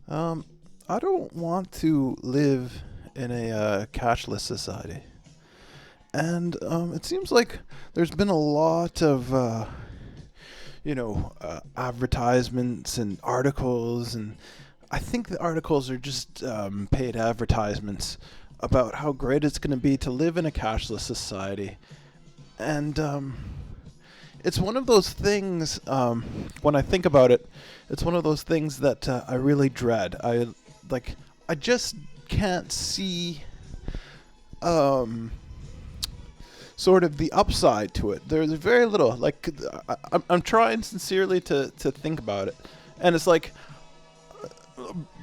Um, I don't want to live in a cashless society. And it seems like there's been a lot of, advertisements and articles. And I think the articles are just paid advertisements about how great it's going to be to live in a cashless society. And it's one of those things, when I think about it, it's one of those things that I really dread. I just can't see um, sort of the upside to it. There's very little. I'm trying sincerely to think about it. And it's like,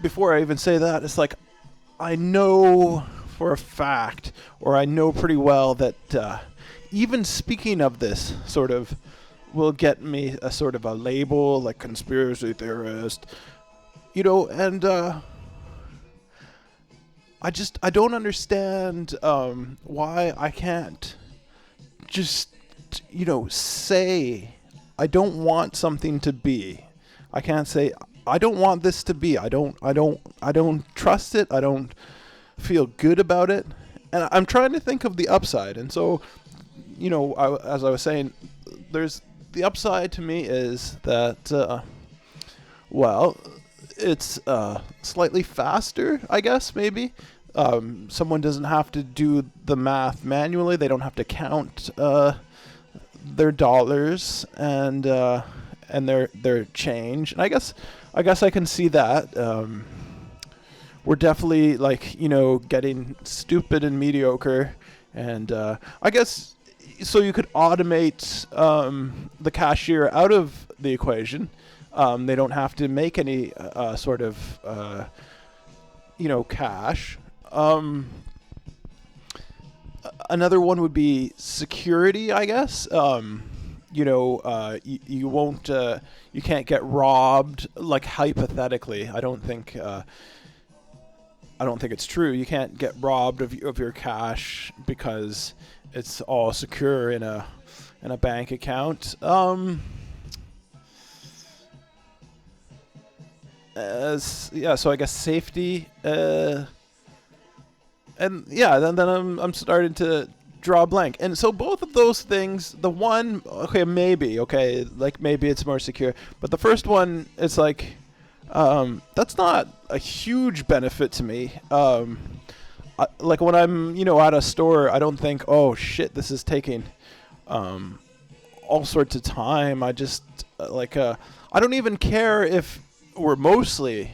before I even say that, it's like, I know for a fact, or I know pretty well that even speaking of this sort of will get me a sort of a label like conspiracy theorist, and I don't understand why I can't just say I don't want something to be. I can't say I don't want this to be. I don't trust it. I don't feel good about it. And I'm trying to think of the upside. And so, as I was saying, there's the upside to me is that it's slightly faster, I guess, maybe. Someone doesn't have to do the math manually. They don't have to count their dollars and their change. And I guess I can see that. We're definitely getting stupid and mediocre, and I guess so you could automate the cashier out of the equation. They don't have to make any sort of cash. Another one would be security, I guess. You won't, you can't get robbed. Like hypothetically, I don't think it's true. You can't get robbed of your cash because it's all secure in a bank account. So I guess safety. And yeah, then I'm starting to draw a blank. And so both of those things, the one, maybe it's more secure, but the first one, it's like, that's not a huge benefit to me. Like when I'm, at a store, I don't think, oh shit, this is taking, all sorts of time. I just, I don't even care if we're mostly,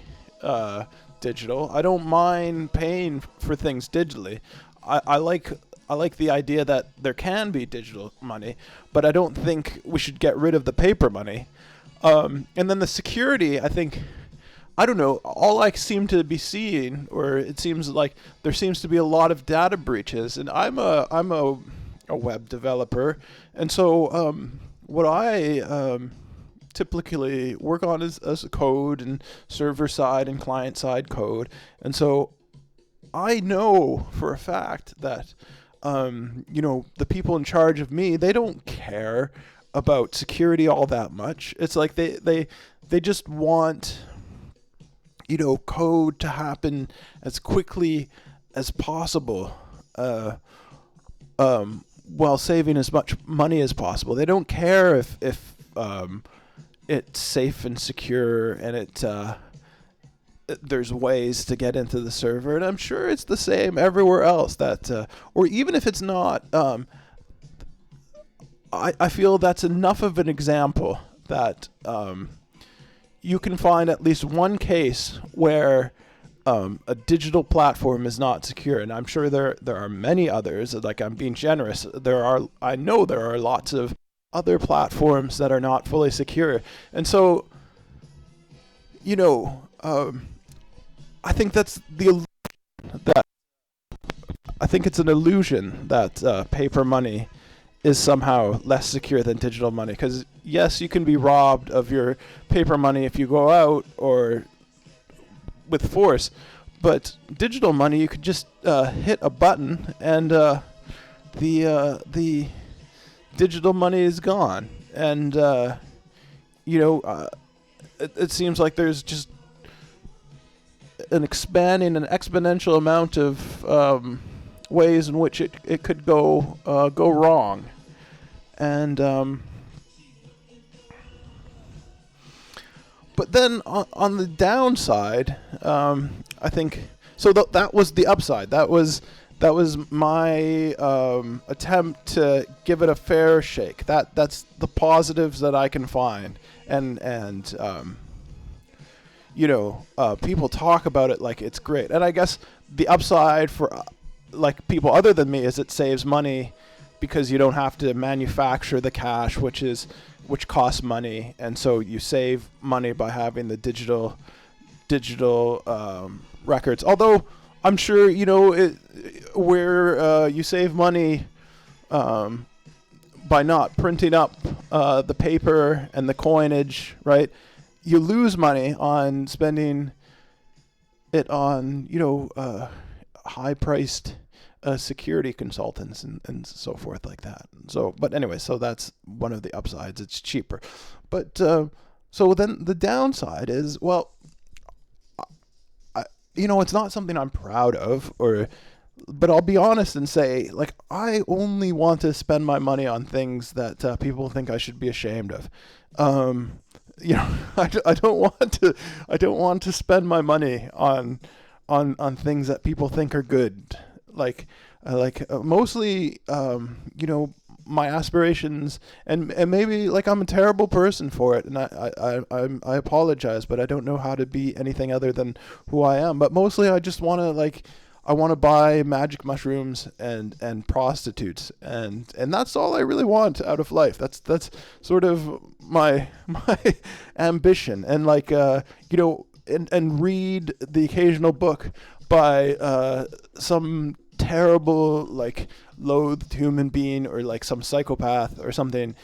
digital. I don't mind paying for things digitally. I like the idea that there can be digital money, but I don't think we should get rid of the paper money. And then the security, I think, I don't know, all I seem to be seeing, or it seems like there seems to be a lot of data breaches, and I'm a web developer, and so what I typically work on as code and server side and client side code. And so I know for a fact that, the people in charge of me, they don't care about security all that much. It's like they just want, code to happen as quickly as possible, while saving as much money as possible. They don't care if it's safe and secure, and there's ways to get into the server, and I'm sure it's the same everywhere else. Or even if it's not, I feel that's enough of an example that you can find at least one case where a digital platform is not secure, and I'm sure there are many others. Like, I'm being generous. I know there are lots of other platforms that are not fully secure. And so, I think that's that I think it's an illusion that paper money is somehow less secure than digital money. Because yes, you can be robbed of your paper money if you go out or with force, but digital money, you could just hit a button and the digital money is gone. And it seems like there's just an expanding, an exponential amount of ways in which it could go wrong, and but then on the downside, I think so. That was the upside. That was my attempt to give it a fair shake. That's the positives that I can find, and people talk about it like it's great. And I guess the upside for like people other than me is it saves money because you don't have to manufacture the cash, which costs money, and so you save money by having the digital records. Although I'm sure where you save money by not printing up the paper and the coinage, right? You lose money on spending it on high-priced security consultants and so forth like that. So, but anyway, so that's one of the upsides. It's cheaper. But so then the downside is, well, it's not something I'm proud of, but I'll be honest and say, like, I only want to spend my money on things that people think I should be ashamed of. I don't want to spend my money on things that people think are good. Mostly, my aspirations, and maybe like I'm a terrible person for it, and I apologize, but I don't know how to be anything other than who I am. But mostly, I just want to buy magic mushrooms and prostitutes, and that's all I really want out of life. That's sort of my ambition, and and read the occasional book by some terrible, like, loathed human being, or like some psychopath or something.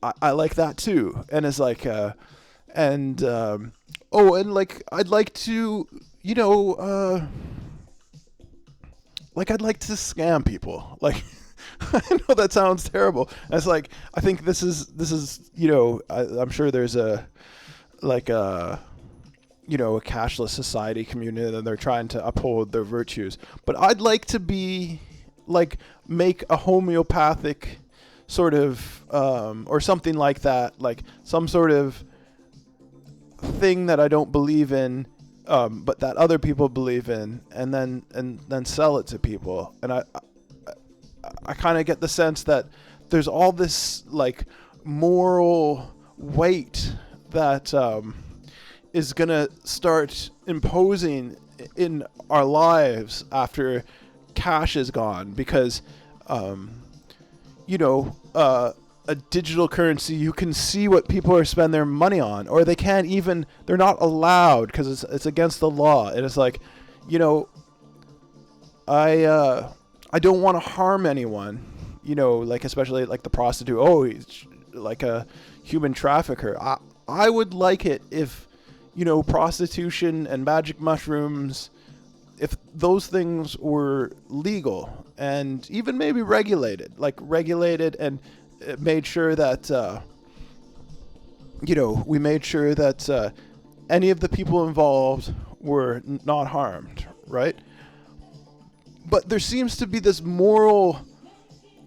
I like that too. And it's like and I'd like to I'd like to scam people. Like, I know that sounds terrible. And it's like, I think this is I'm sure there's a cashless society community, and they're trying to uphold their virtues. But I'd like to make a homeopathic sort of, or something like that, like some sort of thing that I don't believe in, but that other people believe in, and then sell it to people. And I kind of get the sense that there's all this like moral weight that is going to start imposing in our lives after cash is gone, because a digital currency, you can see what people are spending their money on, or they're not allowed because it's against the law. And it's like, I don't want to harm anyone, like, especially like the prostitute. Oh, he's like a human trafficker. I would like it if prostitution and magic mushrooms, if those things were legal and even maybe regulated and made sure that, we made sure that any of the people involved were not harmed, right? But there seems to be this moral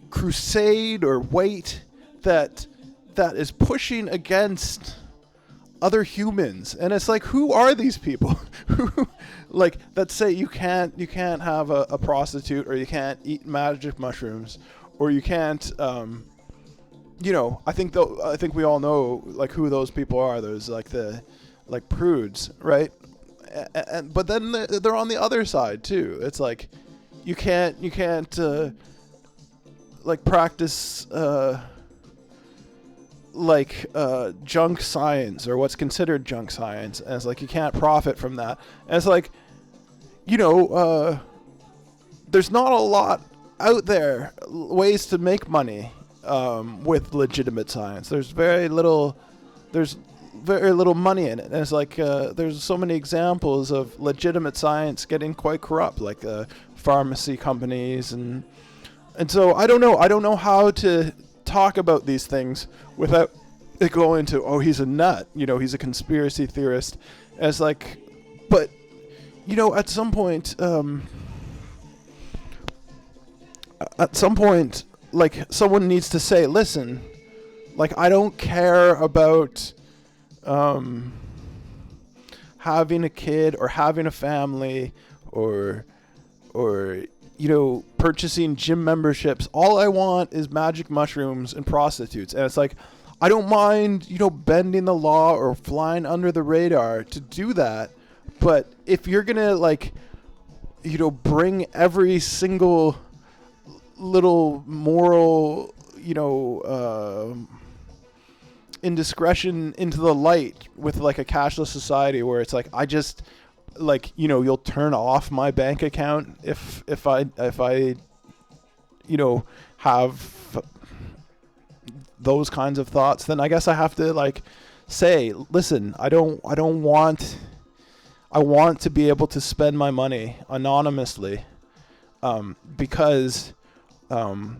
crusade or weight that is pushing against other humans, and it's like, who are these people who like that say you can't have a prostitute, or you can't eat magic mushrooms, or you can't I think we all know like who those people are. Those like the prudes, right? But then they're on the other side too. It's like you can't practice junk science, or what's considered junk science, and it's like you can't profit from that. And it's like, there's not a lot out there ways to make money with legitimate science. There's very little money in it, and it's like there's so many examples of legitimate science getting quite corrupt, like pharmacy companies, and so I don't know how to talk about these things without it going to, oh, he's a nut, he's a conspiracy theorist. And it's like, but at some point, like, someone needs to say, listen, like, I don't care about having a kid or having a family or purchasing gym memberships. All I want is magic mushrooms and prostitutes. And it's like, I don't mind, bending the law or flying under the radar to do that. But if you're going to, like, bring every single little moral, indiscretion into the light with, like, a cashless society where it's like, I just, like, you'll turn off my bank account if I have those kinds of thoughts, then I guess I have to, like, say, listen, I want to be able to spend my money anonymously, because the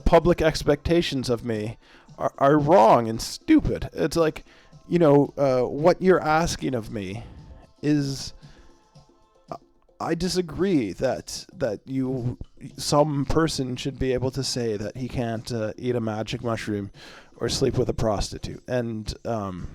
public expectations of me are wrong and stupid. It's like, what you're asking of me is, I disagree that some person should be able to say that he can't eat a magic mushroom or sleep with a prostitute. And, and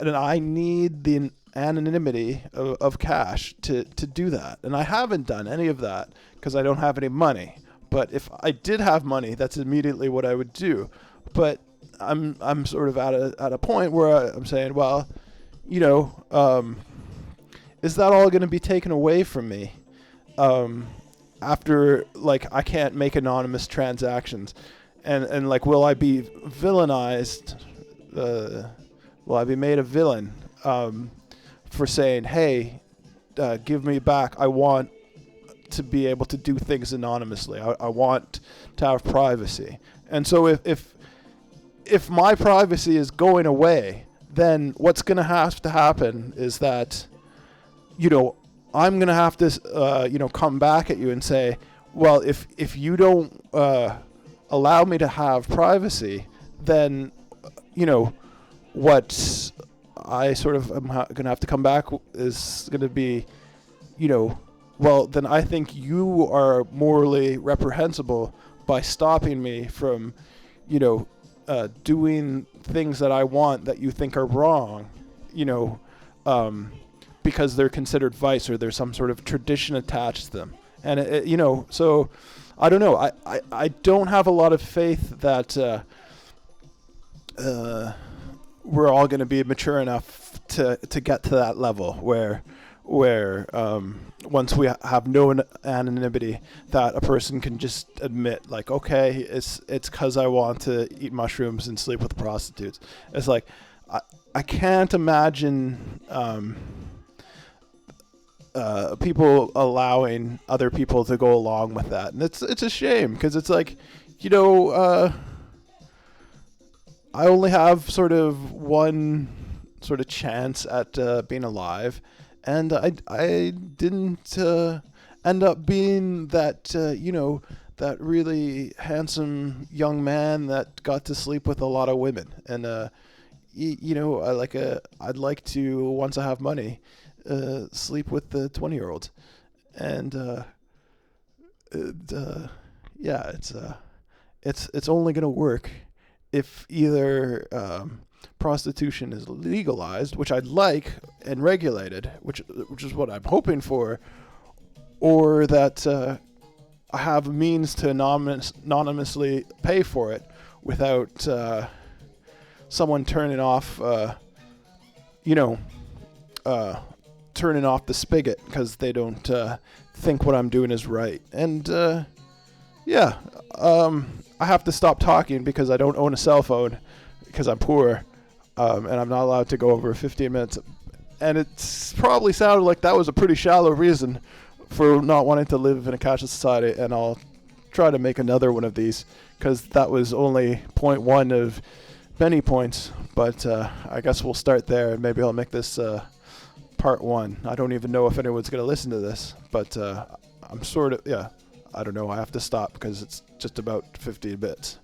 I need the anonymity of cash to do that. And I haven't done any of that because I don't have any money. But if I did have money, that's immediately what I would do. But I'm sort of at a point where I'm saying, well, is that all going to be taken away from me after, like, I can't make anonymous transactions? And like, will I be villainized? Will I be made a villain for saying, hey, give me back. I want to be able to do things anonymously. I want to have privacy. And so if my privacy is going away, then what's going to have to happen is that, I'm going to have to, come back at you and say, well, if you don't allow me to have privacy, then, what I sort of am going to have to come back is going to be, well, then I think you are morally reprehensible by stopping me from, doing things that I want that you think are wrong, because they're considered vice or there's some sort of tradition attached to them. And, so I don't know. I don't have a lot of faith that we're all going to be mature enough to get to that level where once we have no anonymity, that a person can just admit, like, okay, it's because I want to eat mushrooms and sleep with prostitutes. It's like, I can't imagine people allowing other people to go along with that. And it's a shame, because it's like, I only have sort of one sort of chance at being alive, and I didn't end up being that that really handsome young man that got to sleep with a lot of women. And I'd like to, once I have money, sleep with the 20-year-olds, and it's only gonna work if either prostitution is legalized, which I'd like, and regulated, which is what I'm hoping for, or that I have a means to anonymously pay for it without someone turning off, turning off the spigot because they don't think what I'm doing is right. And I have to stop talking because I don't own a cell phone because I'm poor, and I'm not allowed to go over 15 minutes. And it's probably sounded like that was a pretty shallow reason for not wanting to live in a cashless society, and I'll try to make another one of these because that was only point one of many points. But I guess we'll start there, and maybe I'll make this part one. I don't even know if anyone's going to listen to this, but I'm sort of, I don't know. I have to stop because it's just about 15 bits.